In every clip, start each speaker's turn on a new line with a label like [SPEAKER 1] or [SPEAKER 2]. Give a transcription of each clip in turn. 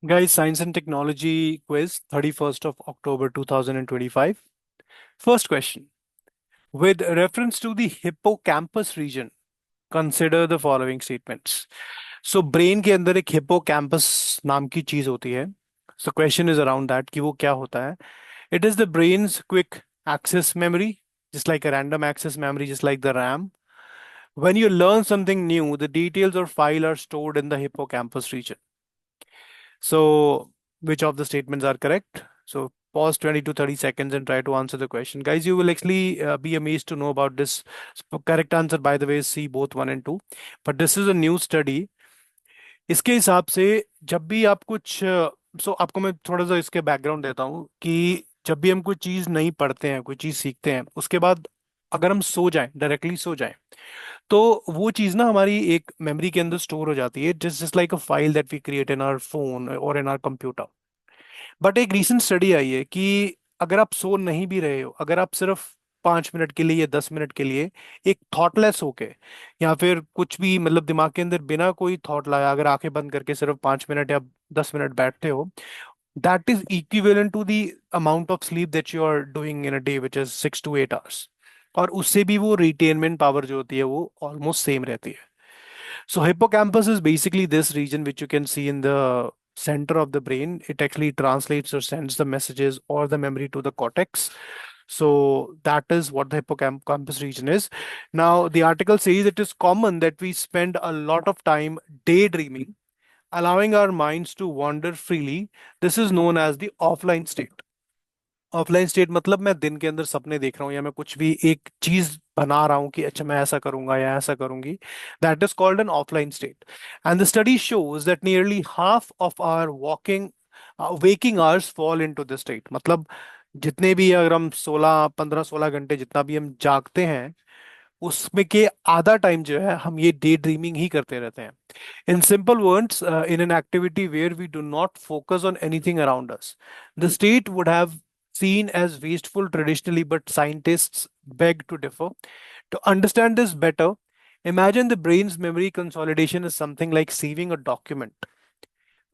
[SPEAKER 1] Guys, Science and Technology quiz, 31st of October 2025. First question. With reference to the hippocampus region, consider the following statements. So, brain के अंदर एक hippocampus नाम की चीज होती है. So, question is around that कि वो क्या होता है. It is the brain's quick access memory, just like a random access memory, just like the RAM. When you learn something new, the details or file are stored in the hippocampus region. So, which of the statements are correct? So, pause 20 to 30 seconds and try to answer the question. Guys, you will actually be amazed to know about this. Correct answer, by the way, is C, both 1 and 2. But this is a new study. इसके हिसाब से जब भी आप कुछ आपको मैं थोड़ा सा इसके बैकग्राउंड देता हूँ कि जब भी हम कोई चीज़ नहीं पढ़ते हैं, कोई चीज़ सीखते हैं, उसके बाद अगर हम सो जाएं, डायरेक्टली सो जाएं, तो वो चीज ना हमारी एक मेमोरी के अंदर स्टोर हो जाती है, just like a file that we create in our phone और इन आवर कंप्यूटर. बट एक रीसेंट स्टडी आई है कि अगर आप सो नहीं भी रहे हो, अगर आप सिर्फ 5 मिनट के लिए या 10 मिनट के लिए एक थॉटलेस होके या फिर कुछ भी मतलब दिमाग के अंदर बिना कोई थॉट लाया अगर आंखें बंद करके सिर्फ 5 मिनट या 10 मिनट बैठते हो, that is equivalent to the amount of sleep that you are doing in a day which is 6 to 8 hours. और उससे भी वो रिटेनमेंट पावर जो होती है वो ऑलमोस्ट सेम रहती है. So hippocampus is basically this region which you can see in the center of the brain. It actually translates or sends the messages or the memory to the cortex. So that is what the hippocampus region is. Now, the article says it is common that we spend a lot of time daydreaming, allowing our minds to wander freely. This is known as the offline state. Offline state मतलब मैं दिन के अंदर सपने देख रहा हूँ या मैं कुछ भी एक चीज बना रहा हूँ कि अच्छा मैं ऐसा करूंगा या ऐसा करूंगी. That is called an offline state. And the study shows that nearly half of our walking waking hours fall into this state. मतलब जितने भी अगर हम 16 15 16 घंटे जितना भी हम जागते हैं, उसमें के आधा टाइम जो है हम ये डे ड्रीमिंग ही करते रहते हैं. In simple words, in an activity where we do not focus on anything around us, the state would have seen as wasteful traditionally, but scientists beg to differ. To understand this better, imagine the brain's memory consolidation is something like saving a document.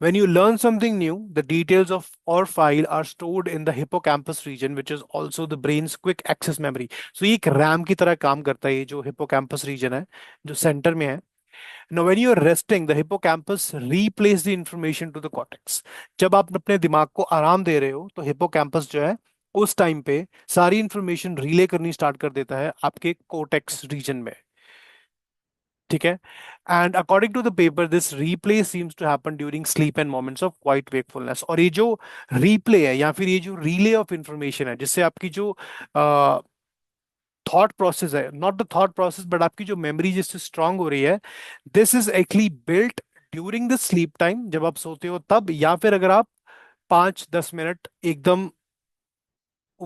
[SPEAKER 1] When you learn something new, the details of or file are stored in the hippocampus region, which is also the brain's quick access memory. So ये एक RAM की तरह काम करता है, ये जो hippocampus region है, जो center में है. Now, when you are resting, the hippocampus replays the information to the cortex. जब आप अपने दिमाग को आराम दे रहे हो, तो हिप्पोकैम्पस जो है उस टाइम पे सारी इंफॉर्मेशन रिले करनी स्टार्ट कर देता है आपके कोटेक्स रीजन में. ठीक है. And according to the paper this replay seems to happen during sleep and moments of quiet wakefulness. और ये जो रीप्ले है या फिर ये जो रिले ऑफ इंफॉर्मेशन है, जिससे आपकी जो थॉट प्रोसेस है, not the thought process but आपकी जो मेमोरी जिससे स्ट्रांग हो रही है, this is actually built during the sleep time, जब आप सोते हो तब, या फिर अगर आप 5-10 मिनट एकदम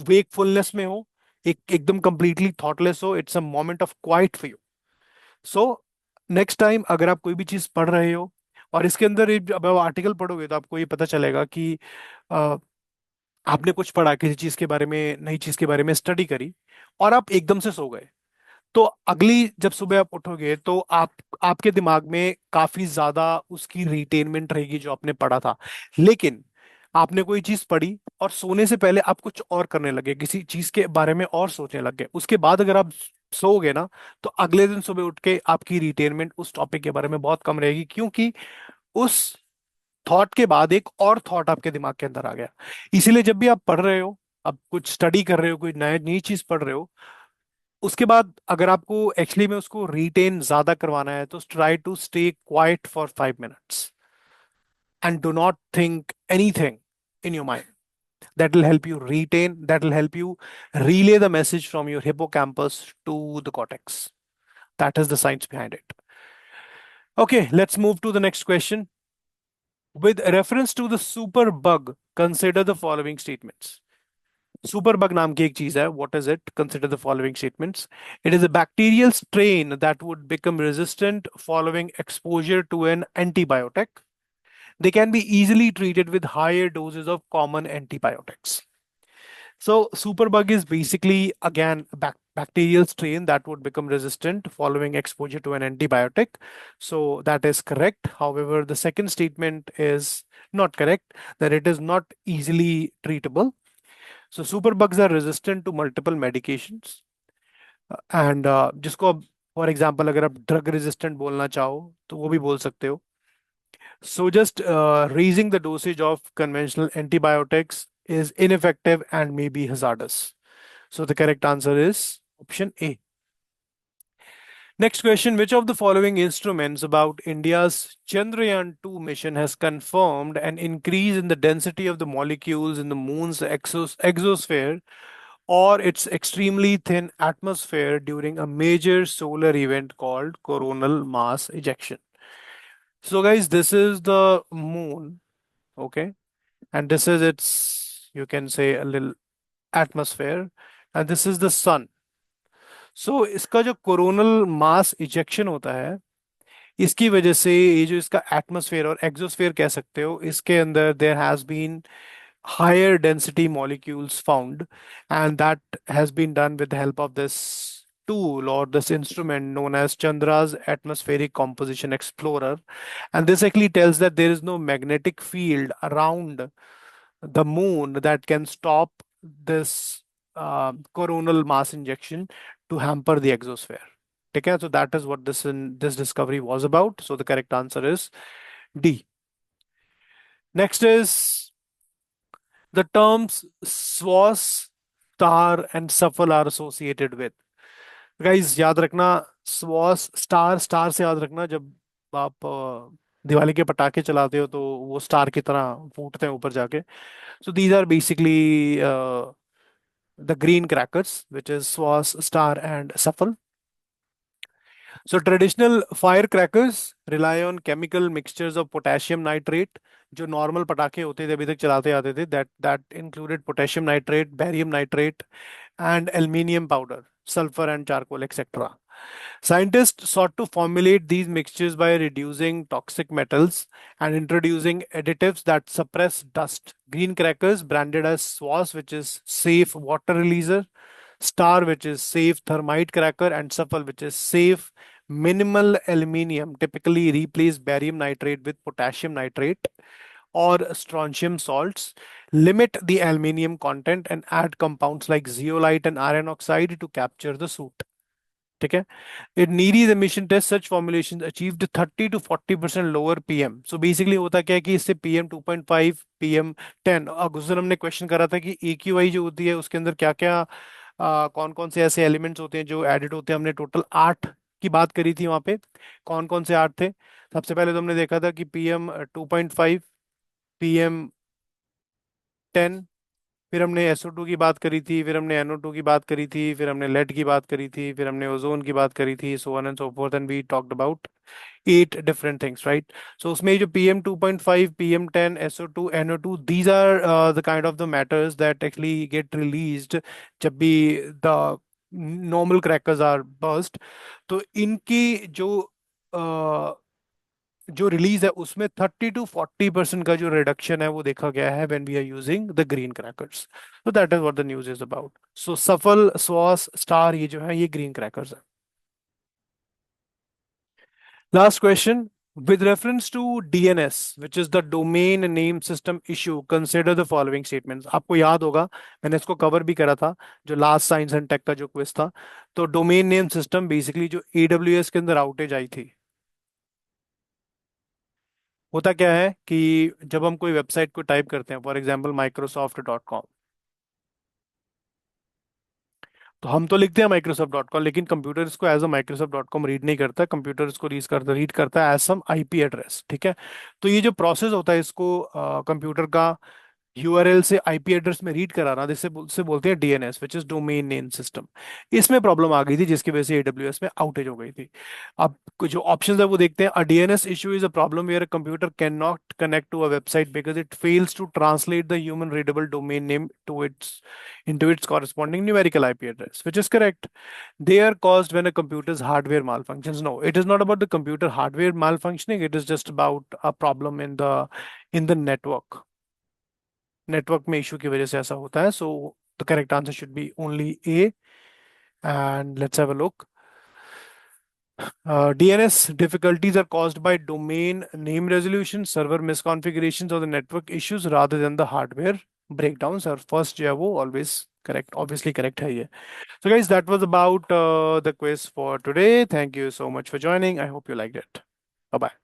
[SPEAKER 1] वेकफुलनेस में हो, एकदम कंप्लीटली थॉटलेस हो, it's a moment of quiet for you. So next time अगर आप कोई भी चीज पढ़ रहे हो, और इसके अंदर अब आप आर्टिकल पढ़ोगे तो आपको ये पता चलेगा कि अ, आपने कुछ पढ़ा किसी चीज के बारे में, नई चीज के बारे में स्टडी करी, और आप एकदम से सो गए. तो अगली जब सुबह आप उठोगे तो आपके दिमाग में काफी ज्यादा उसकी रिटेनमेंट रहेगी जो आपने पढ़ा था. लेकिन आपने कोई चीज पढ़ी और सोने से पहले आप कुछ और करने लगे, किसी चीज के बारे में और सोचने लग गए, उसके बाद अगर आप सोओगे ना, तो अगले दिन सुबह उठ के आपकी रिटेनमेंट उस टॉपिक के बारे में बहुत कम रहेगी, क्योंकि उस थॉट के बाद एक और थॉट आपके दिमाग के अंदर आ गया. इसीलिए जब भी आप पढ़ रहे हो, अब कुछ स्टडी कर रहे हो, कोई नई नई चीज पढ़ रहे हो, उसके बाद अगर आपको एक्चुअली में उसको रिटेन ज्यादा करवाना है, तो try to stay quiet for 5 minutes and do not think anything in your mind. That will help you retain, that will help you relay the message from your hippocampus to the cortex. That is the science behind it. Okay, let's move to the next question. With reference to the superbug, consider the following statements. Superbug नाम की एक चीज है. What is it? Consider the following statements. It is a bacterial strain that would become resistant following exposure to an antibiotic. They can be easily treated with higher doses of common antibiotics. So superbug is basically again a bacterial strain that would become resistant following exposure to an antibiotic. So that is correct. However, the second statement is not correct, that it is not easily treatable. So superbugs are resistant to multiple medications. And जिसको अब for example अगर आप drug resistant बोलना चाहो तो वो भी बोल सकते हो. So just raising the dosage of conventional antibiotics is ineffective and may be hazardous. So the correct answer is option A. Next question: which of the following instruments about India's Chandrayaan 2 mission has confirmed an increase in the density of the molecules in the moon's exosphere or its extremely thin atmosphere during a major solar event called coronal mass ejection? So, guys, this is the moon, okay, and this is its, you can say, a little atmosphere, and this is the sun. So इसका जो coronal mass ejection होता है, इसकी वजह से ये जो इसका एटमॉस्फेयर और एक्सोस्फेयर कह सकते हो, इसके अंदर there has been higher density molecules found, and that has been done with the help of this tool or this instrument known as Chandra's Atmospheric Composition Explorer. And this actually tells that there is no magnetic field around the moon that can stop this coronal mass injection to hamper the exosphere. Okay, so that is what this discovery was about. So the correct answer is D. Next is the terms SWAS, star, and SAFL are associated with. Guys, याद रखना SWAS, star से याद रखना जब आप दिवाली के पटाखे चलाते हो तो वो स्टार की तरह फूटते हैं ऊपर जाके. So these are basically the green crackers, which is SWAS, star, and SAFL. So traditional firecrackers rely on chemical mixtures of potassium nitrate. जो नॉर्मल पटाखे होते थे अभी तक चलाते आते थे, that included potassium nitrate, barium nitrate, and aluminium powder, sulfur and charcoal, etc. Scientists sought to formulate these mixtures by reducing toxic metals and introducing additives that suppress dust. Green crackers, branded as SWAS, which is safe water releaser, star, which is safe thermite cracker, and SAFL, which is safe minimal aluminium, typically replace barium nitrate with potassium nitrate or strontium salts, limit the aluminium content, and add compounds like zeolite and iron oxide to capture the soot. ठीक है. In Neary's emission test, such formulations achieved 30 to 40% lower PM. So basically होता क्या है कि इससे PM 2.5, PM 10. उस दिन हमने क्वेश्चन करा था कि AQI जो होती है उसके अंदर क्या क्या कौन कौन से ऐसे एलिमेंट्स होते हैं जो एडिड होते हैं. हमने टोटल 8 की बात करी थी वहां पे. कौन कौन से 8 थे? सबसे पहले तो हमने देखा था कि PM 2.5, PM 10, फिर हमने SO2 की बात करी थी, फिर हमने NO2 की बात करी थी, फिर हमने लेड की बात करी थी, फिर हमने ओजोन की बात करी थी, so on and so forth, and we talked about 8 different things, right? So उसमें जो PM 2.5, PM 10, SO2, NO2, these are the kind of the matters that actually get released जब भी the normal crackers are burst. तो इनकी जो release है उसमें 30 to 40% का जो रिडक्शन है वो देखा गया है when we are using the green crackers. तो that is what the news is about. So SAFAL, स्वास, स्टार, ये जो है ये ग्रीन क्रैकर्स है. Last question: with reference to DNS, which is the domain name system issue, consider the following statements. आपको याद होगा मैंने इसको कवर भी करा था जो लास्ट साइंस एंड टेक का जो क्विज था. तो डोमेन नेम सिस्टम बेसिकली जो AWS के अंदर आउटेज आई थी, होता क्या है कि जब हम कोई वेबसाइट को टाइप करते हैं, फॉर एग्जांपल microsoft.com, तो हम तो लिखते हैं microsoft.com, लेकिन कंप्यूटर इसको एज अ microsoft.com रीड नहीं करता. कंप्यूटर इसको रीड करता है एज सम IP एड्रेस. ठीक है. तो ये जो प्रोसेस होता है इसको कंप्यूटर का URL से IP एड्रेस में रीड कराना, जिससे से बोलते हैं DNS, which is domain name system. इसमें प्रॉब्लम आ गई थी जिसकी वजह से AWS में आउटेज हो गई थी. अब जो ऑप्शंस है वो देखते हैं. A DNS issue is a problem where a computer can not connect to a website because it fails to translate the human readable domain name to its into its corresponding numerical IP address, which is correct. They are caused when a computer's hardware malfunctions. No, it is not about the computer hardware malfunctioning. It is just about a problem in the network में issue की वजह से ऐसा होता है. So the correct answer should be only A. And let's have a look. DNS difficulties are caused by domain name resolution, server misconfigurations, or the network issues rather than the hardware breakdowns. Our first जो है वो always correct, obviously correct है ये. So guys, that was about the quiz for today. Thank you so much for joining. I hope you liked it. Bye bye.